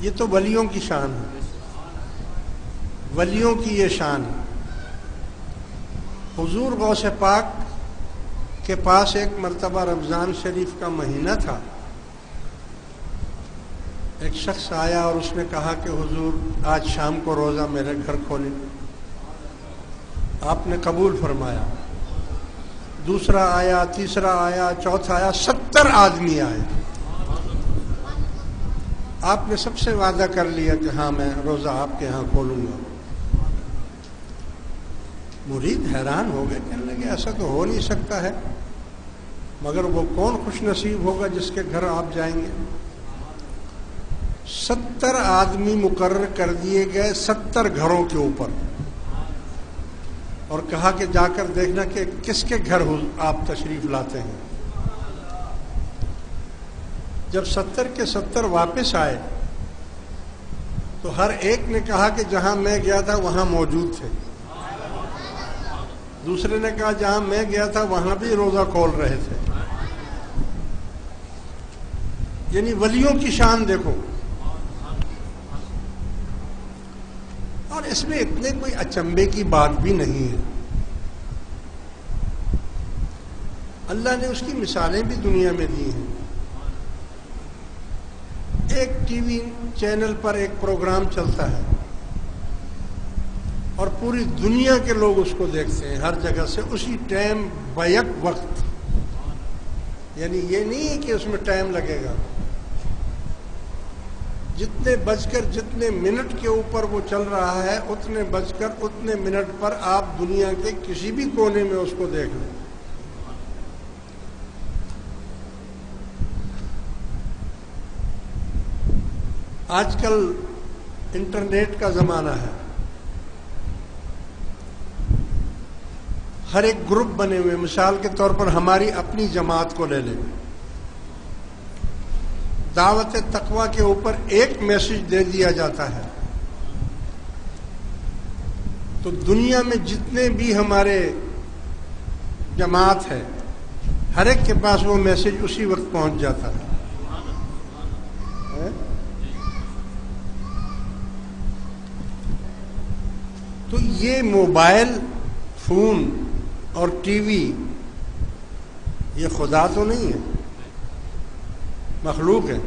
یہ تو ولیوں کی شان ہے، ولیوں کی یہ شان ہے۔ حضور غوث پاک کے پاس ایک مرتبہ رمضان شریف کا مہینہ تھا، ایک شخص آیا اور اس نے کہا کہ حضور آج شام کو روزہ میرے گھر کھولیں۔ آپ نے قبول فرمایا۔ دوسرا آیا، تیسرا آیا، چوتھا آیا، 70 آدمی آئے۔ آپ نے سب سے وعدہ کر لیا کہ ہاں میں روزہ آپ کے ہاں کھولوں گا۔ مرید حیران ہو گئے، کہنے لگے ایسا تو ہو نہیں سکتا ہے، مگر وہ کون خوش نصیب ہوگا جس کے گھر آپ جائیں گے۔ 70 آدمی مقرر کر دیے گئے 70 گھروں کے اوپر، اور کہا کہ جا کر دیکھنا کہ کس کے گھر آپ تشریف لاتے ہیں۔ جب 70 کے 70 واپس آئے تو ہر ایک نے کہا کہ جہاں میں گیا تھا وہاں موجود تھے۔ دوسرے نے کہا جہاں میں گیا تھا وہاں بھی روزہ کھول رہے تھے۔ یعنی ولیوں کی شان دیکھو۔ اور اس میں اتنے کوئی اچنبے کی بات بھی نہیں ہے، اللہ نے اس کی مثالیں بھی دنیا میں دی ہیں۔ ایک ٹی وی چینل پر ایک پروگرام چلتا ہے اور پوری دنیا کے لوگ اس کو دیکھتے ہیں، ہر جگہ سے اسی ٹائم بیک وقت، یعنی یہ نہیں ہے کہ اس میں ٹائم لگے گا، جتنے بج کر جتنے منٹ کے اوپر وہ چل رہا ہے اتنے بج کر اتنے منٹ پر آپ دنیا کے کسی بھی کونے میں اس کو دیکھ لیں۔ آج کل انٹرنیٹ کا زمانہ ہے، ہر ایک گروپ بنے ہوئے، مثال کے طور پر ہماری اپنی جماعت کو لے لیں، دعوت تقویٰ کے اوپر ایک میسج دے دیا جاتا ہے تو دنیا میں جتنے بھی ہمارے جماعت ہے ہر ایک کے پاس وہ میسج اسی وقت پہنچ جاتا ہے۔ تو یہ موبائل فون اور ٹی وی یہ خدا تو نہیں ہے، مخلوق ہے۔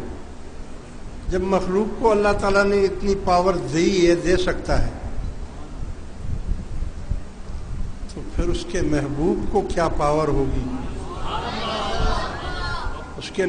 جب مخلوق کو اللہ تعالیٰ نے اتنی پاور دی ہے، دے سکتا ہے، تو پھر اس کے محبوب کو کیا پاور ہوگی، اس کے